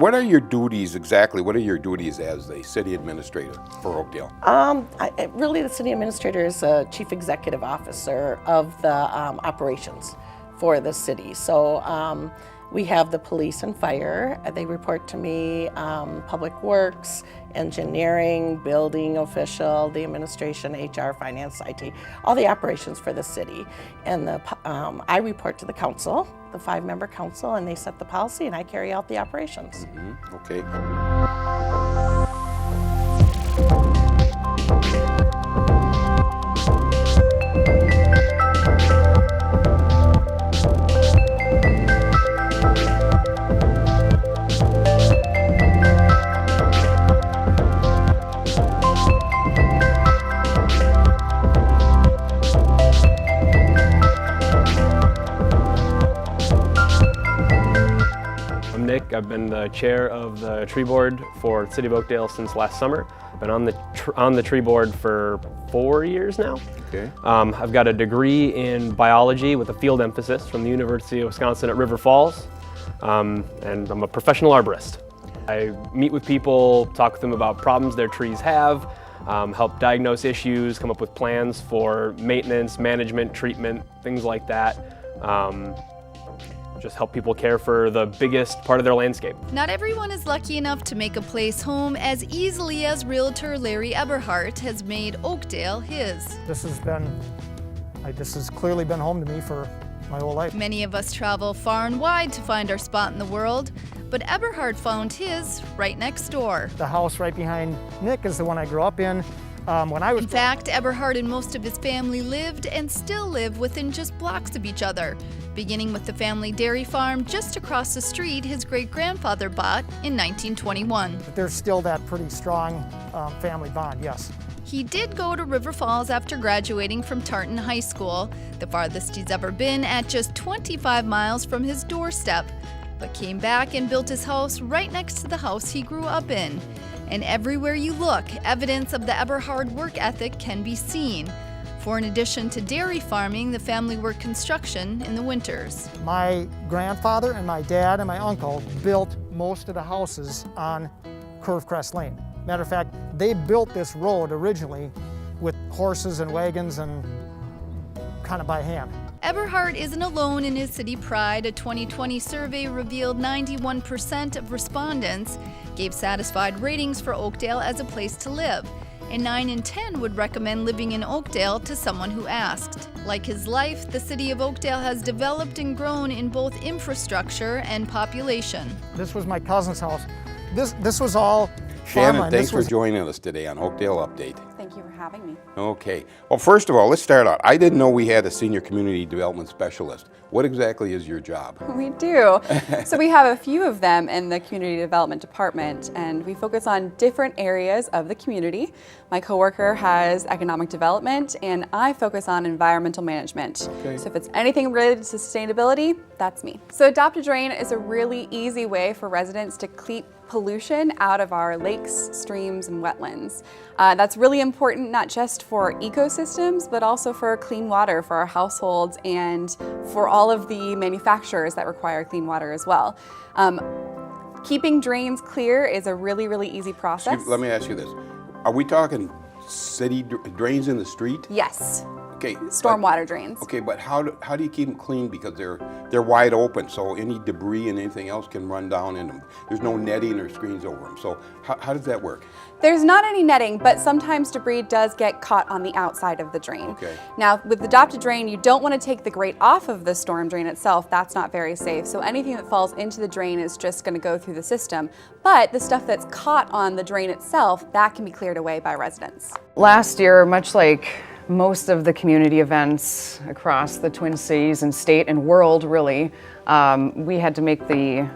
what are your duties exactly? What are your duties as the city administrator for Oakdale? Really, the city administrator is a chief executive officer of the operations for the city. So we have the police and fire. They report to me. Public works, engineering, building official, the administration, HR, finance, IT, all the operations for the city. And I report to the council, the 5-member council, and they set the policy, and I carry out the operations. Mm-hmm. Okay. I'm Nick. I've been the chair of the tree board for the City of Oakdale since last summer. I've been on the tree board for 4 years now. Okay. I've got a degree in biology with a field emphasis from the University of Wisconsin at River Falls, and I'm a professional arborist. I meet with people, talk with them about problems their trees have, help diagnose issues, come up with plans for maintenance, management, treatment, things like that. Just help people care for the biggest part of their landscape. Not everyone is lucky enough to make a place home as easily as realtor Larry Eberhardt has made Oakdale his. This has clearly been home to me for my whole life. Many of us travel far and wide to find our spot in the world, but Eberhardt found his right next door. The house right behind Nick is the one I grew up in. In fact, Eberhardt and most of his family lived and still live within just blocks of each other, beginning with the family dairy farm just across the street his great-grandfather bought in 1921. There's still that pretty strong family bond, yes. He did go to River Falls after graduating from Tartan High School, the farthest he's ever been at just 25 miles from his doorstep, but came back and built his house right next to the house he grew up in. And everywhere you look, evidence of the Eberhardt work ethic can be seen. For in addition to dairy farming, the family worked construction in the winters. My grandfather and my dad and my uncle built most of the houses on Curve Crest Lane. Matter of fact, they built this road originally with horses and wagons and kind of by hand. Eberhardt isn't alone in his city pride. A 2020 survey revealed 91% of respondents gave satisfied ratings for Oakdale as a place to live, and 9 in 10 would recommend living in Oakdale to someone who asked. Like his life, the city of Oakdale has developed and grown in both infrastructure and population. This was my cousin's house. This was all Shannon, farmland. thanks for joining us today on Oakdale Update. Thank you for having me. Okay. Well, first of all, let's start out. I didn't know we had a senior community development specialist. What exactly is your job? We do. So we have a few of them in the community development department, and we focus on different areas of the community. My coworker has economic development, and I focus on environmental management. Okay. So if it's anything related to sustainability, that's me. So Adopt a Drain is a really easy way for residents to keep pollution out of our lakes, streams, and wetlands. That's really important not just for ecosystems, but also for clean water for our households and for all of the manufacturers that require clean water as well. Keeping drains clear is a really, really easy process. Let me ask you this. Are we talking city drains in the street? Yes. Okay. Stormwater drains. Okay, but how do you keep them clean? Because they're wide open, so any debris and anything else can run down in them. There's no netting or screens over them. So how does that work? There's not any netting, but sometimes debris does get caught on the outside of the drain. Okay. Now, with Adopt a Drain, you don't want to take the grate off of the storm drain itself. That's not very safe. So anything that falls into the drain is just going to go through the system. But the stuff that's caught on the drain itself, that can be cleared away by residents. Last year, much like most of the community events across the Twin Cities and state and world, really, we had to make the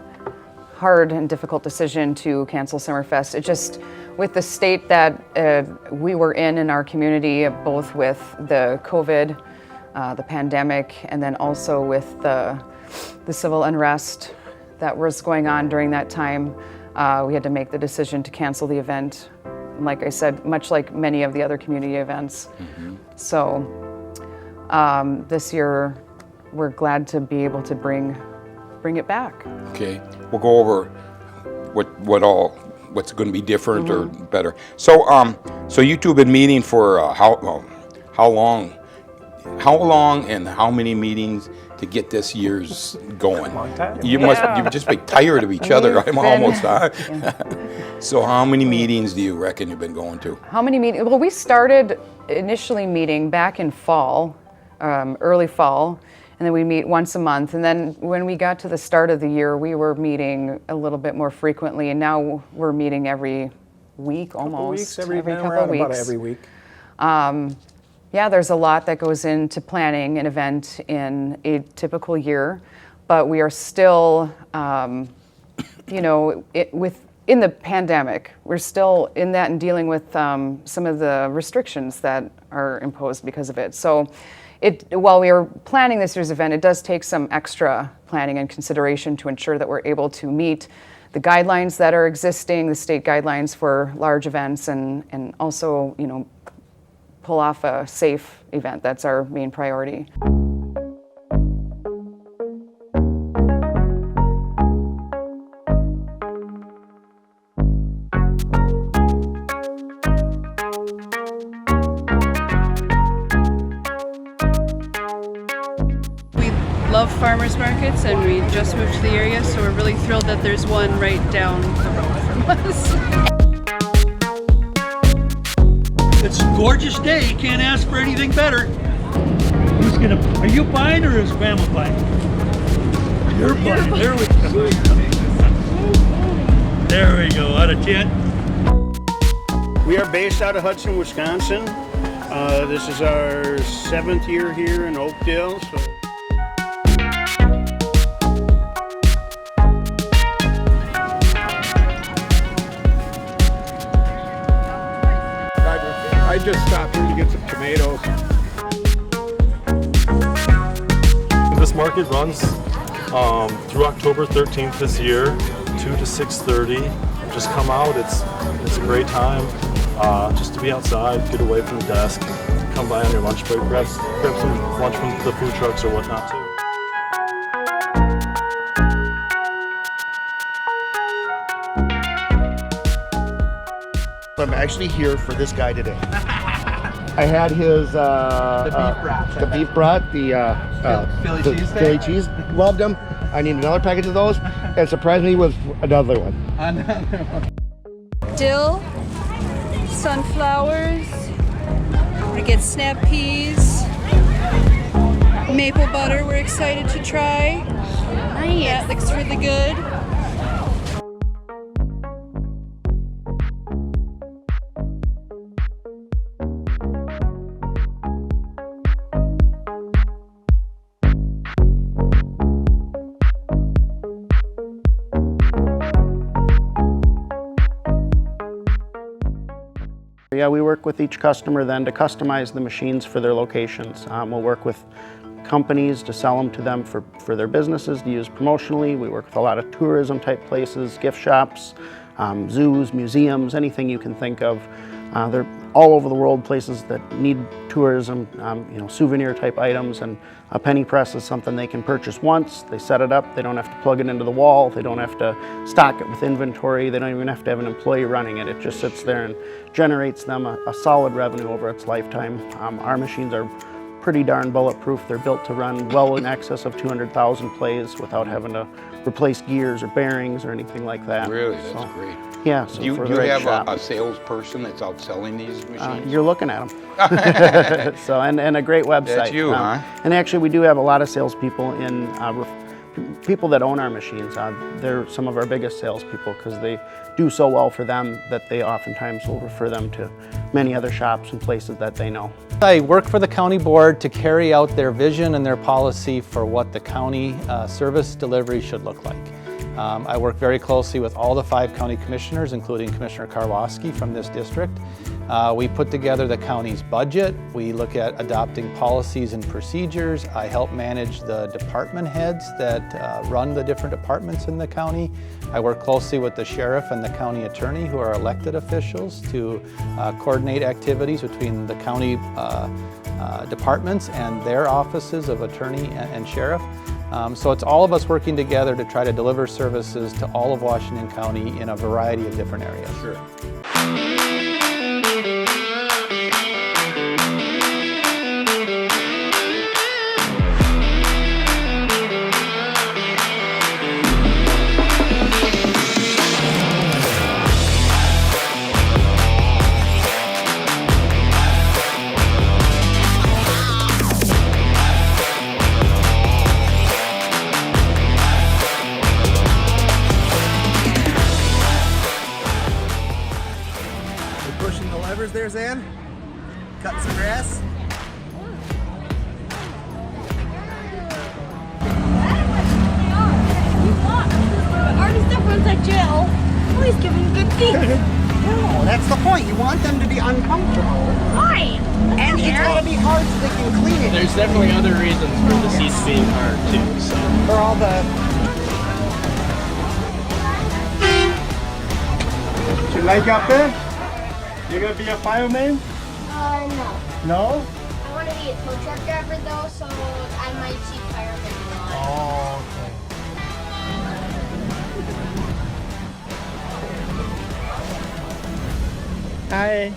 hard and difficult decision to cancel Summerfest. It just, with the state that we were in our community, both with the COVID, the pandemic, and then also with the civil unrest that was going on during that time, we had to make the decision to cancel the event. Like I said, much like many of the other community events. Mm-hmm. So this year, we're glad to be able to bring it back. Okay, we'll go over what's going to be different or better. So so you two have been meeting for how long? How long and how many meetings to get this year's going? Long time. You just be tired of each other. I'm almost So how many meetings do you reckon you've been going to? How many meetings? Well, we started initially meeting back in fall, early fall, and then we meet once a month. And then when we got to the start of the year, we were meeting a little bit more frequently, and now we're meeting every week almost. Every couple around weeks. about every week. Yeah, there's a lot that goes into planning an event in a typical year, but we are still, you know, in the pandemic, we're still in that and dealing with some of the restrictions that are imposed because of it. So while we are planning this year's event, it does take some extra planning and consideration to ensure that we're able to meet the guidelines that are existing, the state guidelines for large events, and also, you know, pull off a safe event. That's our main priority. We love farmers markets, and we just moved to the area, so we're really thrilled that there's one right down the road from us. It's a gorgeous day. Can't ask for anything better. Are you buying or is Grandma buying? You're buying. There we go. There we go. Out of 10. We are based out of Hudson, Wisconsin. This is our 7th year here in Oakdale. So. I just stopped here to get some tomatoes. This market runs through October 13th this year, 2 to 6:30. Just come out. It's a great time just to be outside, get away from the desk, come by on your lunch break, grab some lunch from the food trucks or whatnot too. I'm actually here for this guy today. I had his the beef brat, the Philly cheese. Loved them. I need another package of those, and surprised me with another one. Dill, sunflowers, we get snap peas, maple butter we're excited to try. Nice. That looks really good. Yeah, we work with each customer then to customize the machines for their locations. We'll work with companies to sell them to them for their businesses to use promotionally. We work with a lot of tourism type places, gift shops, zoos, museums, anything you can think of. They're all over the world, places that need tourism, you know, souvenir type items, and a penny press is something they can purchase once. They set it up, they don't have to plug it into the wall, they don't have to stock it with inventory, they don't even have to have an employee running it. It just sits there and generates them a solid revenue over its lifetime. Our machines are pretty darn bulletproof. They're built to run well in excess of 200,000 plays without having to replace gears or bearings or anything like that. Really, that's great. Yeah, so do you right have a salesperson that's out selling these machines? You're looking at them. So, and a great website. That's you, huh? And actually, we do have a lot of salespeople in people that own our machines. They're some of our biggest salespeople because they do so well for them that they oftentimes will refer them to many other shops and places that they know. I work for the county board to carry out their vision and their policy for what the county service delivery should look like. I work very closely with all the 5 county commissioners, including Commissioner Karwoski from this district. We put together the county's budget. We look at adopting policies and procedures. I help manage the department heads that run the different departments in the county. I work closely with the sheriff and the county attorney, who are elected officials, to coordinate activities between the county departments and their offices of attorney and sheriff. So it's all of us working together to try to deliver services to all of Washington County in a variety of different areas. Sure. Pushing the levers there, Zan. Cutting some grass. Artist that runs that jail. Oh, he's giving good feet. No, that's the point. You want them to be uncomfortable. Fine. And it's gotta be hard so they can clean it. There's definitely other reasons for the seats being hard too. So. For all the... You like up there? You're gonna be a fireman? No. No? I want to be a tow truck driver though, so I might see firemen a lot. Oh, okay. Hi.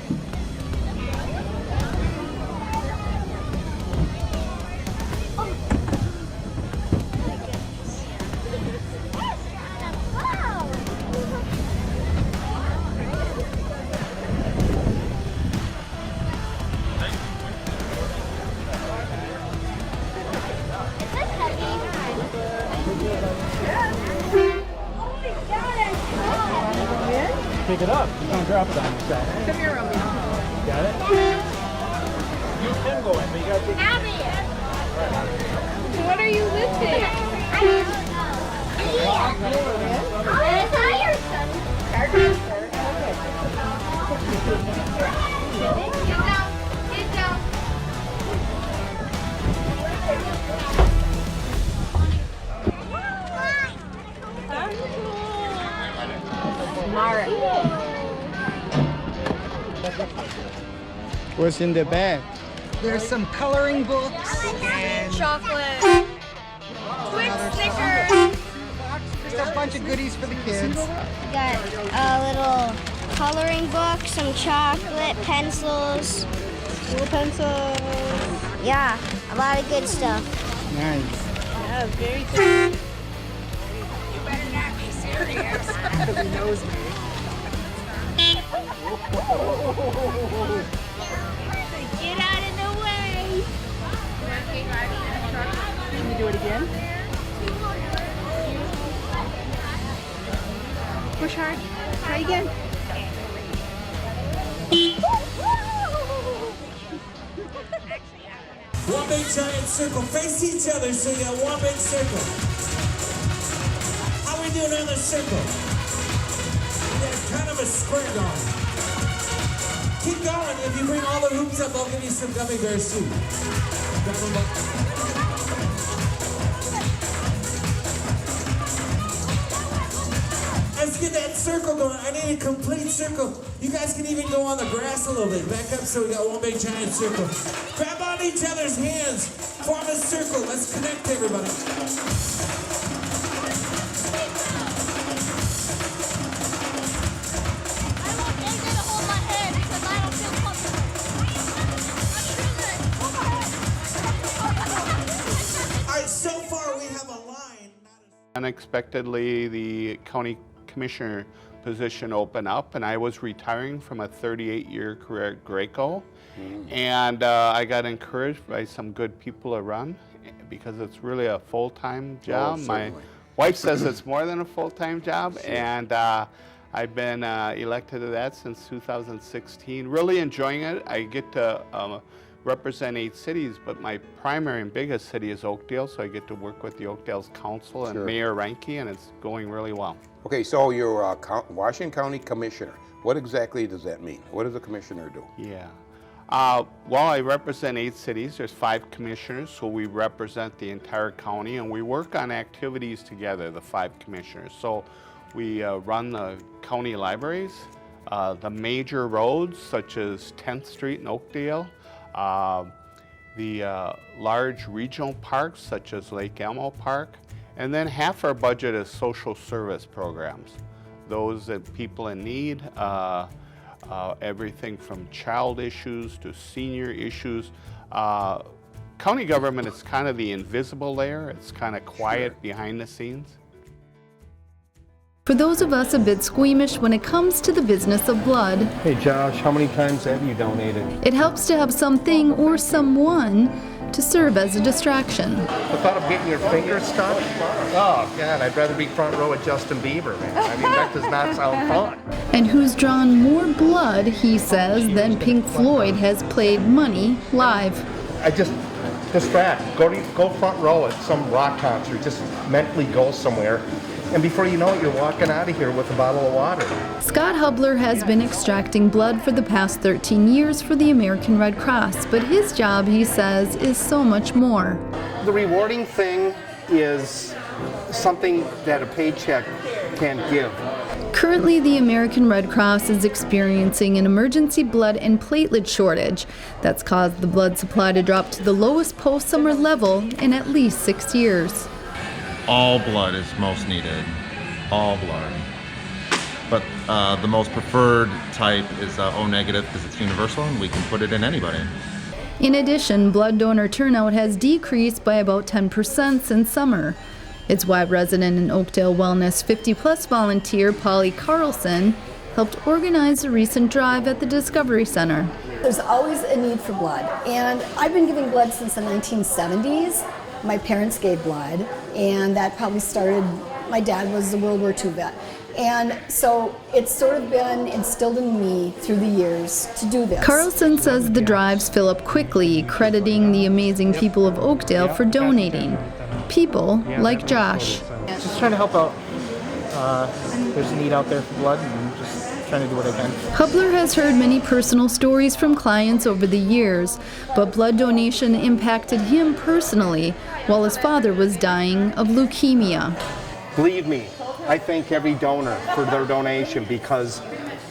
Pick it up. Don't drop it on yourself. Come here, Romeo. Got it? You can go in, but you gotta take Abby! What are you lifting? I don't know. I'm tired, son. Get down. Get down. What's in the bag? There's some coloring books and Chocolate. Twix stickers. just a bunch of goodies for the kids. We got a little coloring book, some chocolate, pencils. Little pencils. Yeah, a lot of good stuff. Nice. Yeah, very good. You better not be serious. Because he knows me. Get out of the way. Can you do it again? Push hard. Try again. One big giant circle. Face each other so you got one big circle. How we doing on the circle? We got kind of a square going. Keep going. If you bring all the hoops up, I'll give you some gummy bears too. Grab them up. Let's get that circle going. I need a complete circle. You guys can even go on the grass a little bit. Back up so we got one big giant circle. Grab on each other's hands. Form a circle. Let's connect everybody. All right, so far we have a line. Unexpectedly, the county commissioner position opened up, and I was retiring from a 38-year career at Graco. And I got encouraged by some good people to run because it's really a full-time job. My wife says it's more than a full-time job, and I've been elected to that since 2016. Really enjoying it. I get to represent 8 cities, but my primary and biggest city is Oakdale, so I get to work with the Oakdale's council and Mayor Reinke, and it's going really well. Okay, so you're a Washington County Commissioner. What exactly does that mean? What does a commissioner do? Yeah. Well, I represent 8 cities. There's 5 commissioners, so we represent the entire county, and we work on activities together, the 5 commissioners. So we run the county libraries, the major roads such as 10th Street in Oakdale, the large regional parks such as Lake Elmo Park, and then half our budget is social service programs. Those that people in need, everything from child issues to senior issues. County government is kind of the invisible layer. It's kind of quiet behind the scenes. For those of us a bit squeamish when it comes to the business of blood, Hey Josh, how many times have you donated? it helps to have something or someone to serve as a distraction. The thought of getting your finger stuck? Oh God, I'd rather be front row with Justin Bieber, man. I mean, that does not sound fun. And who's drawn more blood, he says, than Pink Floyd has played Money live. I just distract. Go front row at some rock concert. Just mentally go somewhere. And before you know it, you're walking out of here with a bottle of water. Scott Hubler has been extracting blood for the past 13 years for the American Red Cross, but his job, he says, is so much more. The rewarding thing is something that a paycheck can't give. Currently, the American Red Cross is experiencing an emergency blood and platelet shortage that's caused the blood supply to drop to the lowest post-summer level in at least 6 years. All blood is most needed, all blood. But the most preferred type is O negative because it's universal and we can put it in anybody. In addition, blood donor turnout has decreased by about 10% since summer. It's why resident in Oakdale Wellness 50-plus volunteer Polly Carlson helped organize a recent drive at the Discovery Center. There's always a need for blood, and I've been giving blood since the 1970s. My parents gave blood, and that probably started, my dad was a World War II vet. And so it's sort of been instilled in me through the years to do this. Carlson says the drives fill up quickly, crediting the amazing people of Oakdale for donating. People like Josh. Just trying to help out. There's a need out there for blood, and just trying to do what I can. Hubler has heard many personal stories from clients over the years, but blood donation impacted him personally while his father was dying of leukemia. Believe me, I thank every donor for their donation because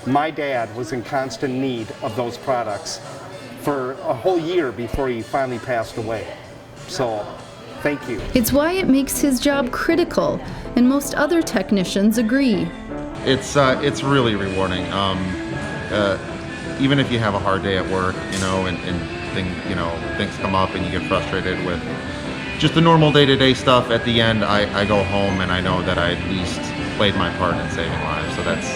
my dad was in constant need of those products for a whole year before he finally passed away. So, thank you. It's why it makes his job critical, and most other technicians agree. It's really rewarding. Even if you have a hard day at work, and things come up and you get frustrated with just the normal day-to-day stuff, at the end I go home and I know that I at least played my part in saving lives, so that's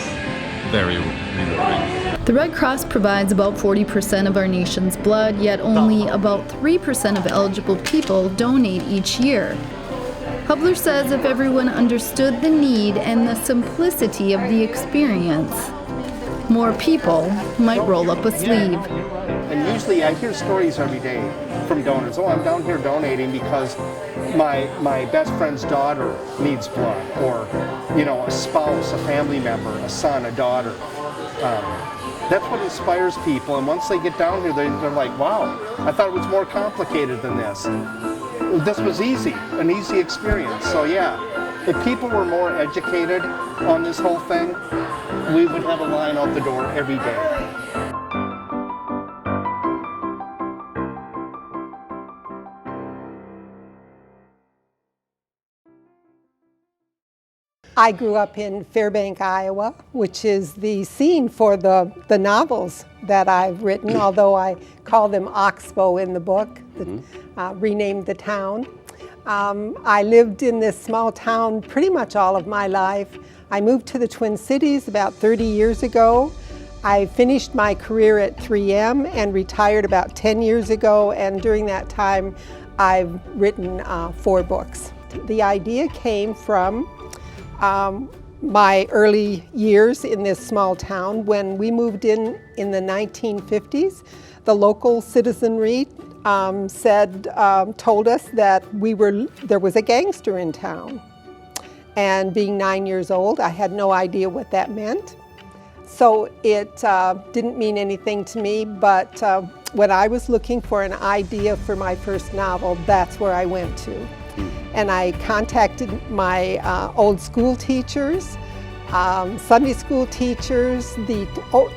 very rewarding. The Red Cross provides about 40% of our nation's blood, yet only about 3% of eligible people donate each year. Hubler says if everyone understood the need and the simplicity of the experience, more people might roll up a sleeve. And usually I hear stories every day from donors. Oh, I'm down here donating because my best friend's daughter needs blood, or a spouse, a family member, a son, a daughter. That's what inspires people, and once they get down here, they're like, wow, I thought it was more complicated than this. This was easy, an easy experience. So yeah, if people were more educated on this whole thing, we would have a line out the door every day. I grew up in Fairbank, Iowa, which is the scene for the novels that I've written, although I call them Oxbow in the book, renamed the town. I lived in this small town pretty much all of my life. I moved to the Twin Cities about 30 years ago. I finished my career at 3M and retired about 10 years ago, and during that time I've written 4 books. The idea came from my early years in this small town. When we moved in the 1950s, the local citizenry told us that there was a gangster in town. And being 9 years old, I had no idea what that meant. So it didn't mean anything to me, but when I was looking for an idea for my first novel, that's where I went to. And I contacted my old school teachers, Sunday school teachers, the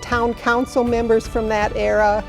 town council members from that era,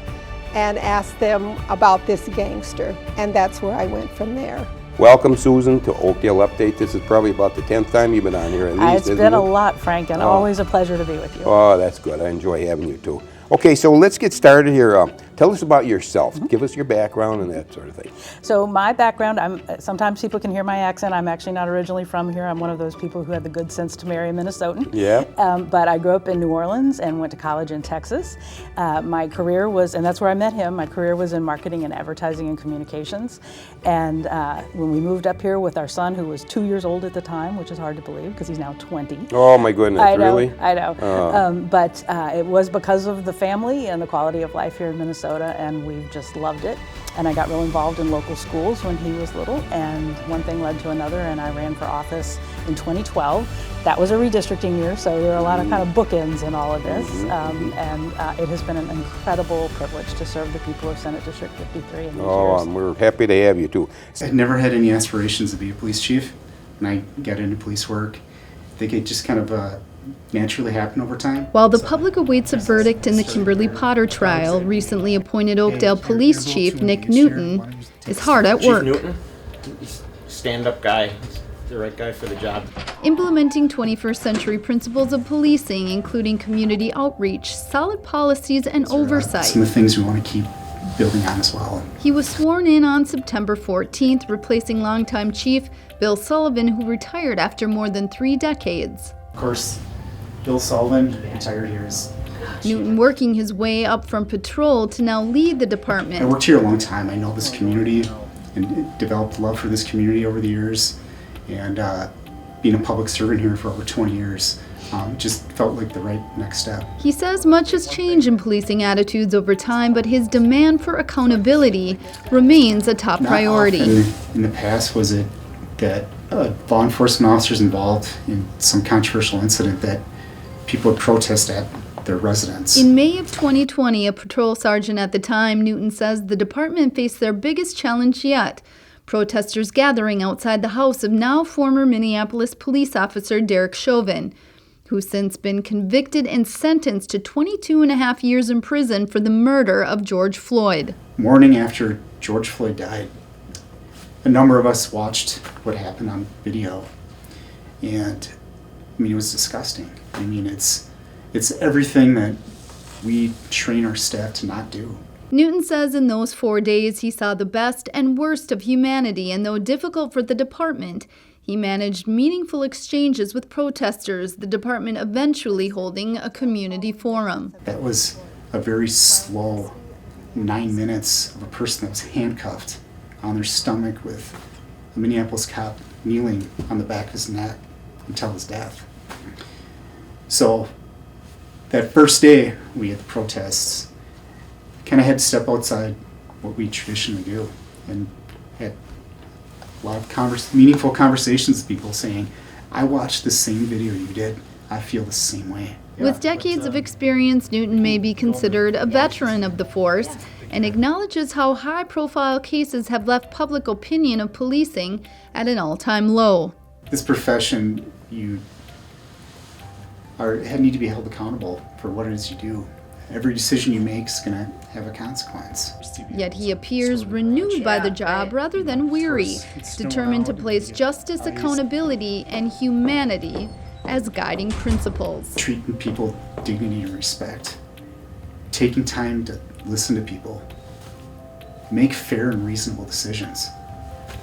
and asked them about this gangster, and that's where I went from there. Welcome, Susan, to Oakdale Update. This is probably about the 10th time you've been on here at least, It's been a lot, Frank, and always a pleasure to be with you. Oh, that's good. I enjoy having you too. Okay, so let's get started here. Tell us about yourself. Give us your background and that sort of thing. So my background, sometimes people can hear my accent. I'm actually not originally from here. I'm one of those people who had the good sense to marry a Minnesotan. Yeah. But I grew up in New Orleans and went to college in Texas. My career was, and that's where I met him, my career was in marketing and advertising and communications. And when we moved up here with our son, who was 2 years old at the time, which is hard to believe because he's now 20. Oh my goodness, I know, really? I know. But it was because of the family and the quality of life here in Minnesota, and we've just loved it. And I got real involved in local schools when he was little, and one thing led to another, and I ran for office in 2012. That was a redistricting year, so there are a lot of kind of bookends in all of this, and it has been an incredible privilege to serve the people of Senate District 53 in these years. And we're happy to have you too. I'd never had any aspirations to be a police chief when I got into police work. I think it just kind of naturally happened over time. While the public awaits a verdict in the Kimberly Potter trial, recently appointed Oakdale Police Chief Nick Newton is hard at work. Chief Newton, stand-up guy, he's the right guy for the job. Implementing 21st century principles of policing, including community outreach, solid policies, and oversight. Some of the things we want to keep building on as well. He was sworn in on September 14th, replacing longtime Chief Bill Sullivan, who retired after more than 3 decades. Of course, Bill Sullivan retired here as Newton working his way up from patrol to now lead the department. I worked here a long time. I know this community and developed love for this community over the years. And being a public servant here for over 20 years just felt like the right next step. He says much has changed in policing attitudes over time, but his demand for accountability remains a top priority. Not often in the past was it that law enforcement officers involved in some controversial incident that people would protest at their residence. In May of 2020, a patrol sergeant at the time, Newton says the department faced their biggest challenge yet. Protesters gathering outside the house of now former Minneapolis police officer Derek Chauvin, who's since been convicted and sentenced to 22.5 years in prison for the murder of George Floyd. Morning after George Floyd died, a number of us watched what happened on video, and I mean, it was disgusting. I mean, it's everything that we train our staff to not do. Newton says in those 4 days he saw the best and worst of humanity, and though difficult for the department, he managed meaningful exchanges with protesters, the department eventually holding a community forum. That was a very slow 9 minutes of a person that was handcuffed on their stomach with a Minneapolis cop kneeling on the back of his neck until his death. So that first day we had the protests, kind of had to step outside what we traditionally do and had a lot of meaningful conversations with people saying, I watched the same video you did, I feel the same way. With decades of experience, Newton may be considered a veteran of the force and acknowledges how high-profile cases have left public opinion of policing at an all-time low. This profession, you need to be held accountable for what it is you do. Every decision you make is going to have a consequence. Yet he appears renewed by the job rather than weary, determined to place justice, accountability, and humanity as guiding principles. Treating people with dignity and respect, taking time to listen to people, make fair and reasonable decisions,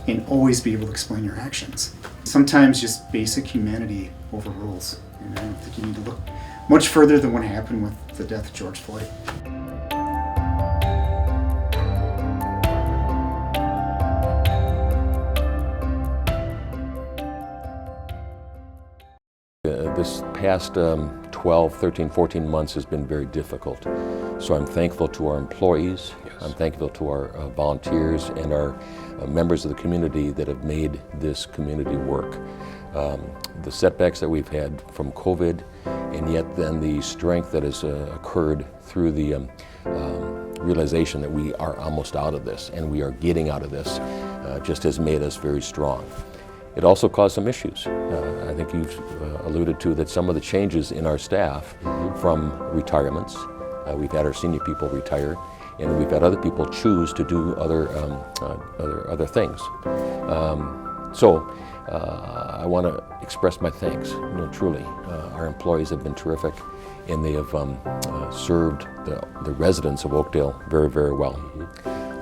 and always be able to explain your actions. Sometimes just basic humanity overrules, and I don't think you need to look much further than what happened with the death of George Floyd. This past 12, 13, 14 months has been very difficult. So I'm thankful to our employees, I'm thankful to our volunteers and our members of the community that have made this community work. The setbacks that we've had from COVID, and yet then the strength that has occurred through the realization that we are almost out of this and we are getting out of this just has made us very strong. It also caused some issues. I think you've alluded to that some of the changes in our staff from retirements, we've had our senior people retire, and we've had other people choose to do other things. I want to express my thanks, truly. Our employees have been terrific, and they have served the residents of Oakdale very, very well.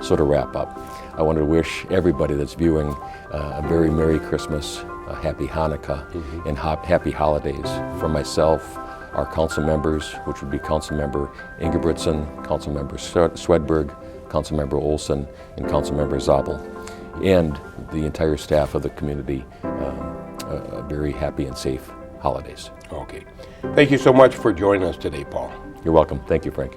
So to wrap up, I want to wish everybody that's viewing a very Merry Christmas, a Happy Hanukkah, and Happy Holidays from myself, our council members, which would be Councilmember Ingebrigtsen, Councilmember Swedberg, Councilmember Olson, and Councilmember Zabel, and the entire staff of the community, a very happy and safe holidays. Okay. Thank you so much for joining us today, Paul. You're welcome. Thank you, Frank.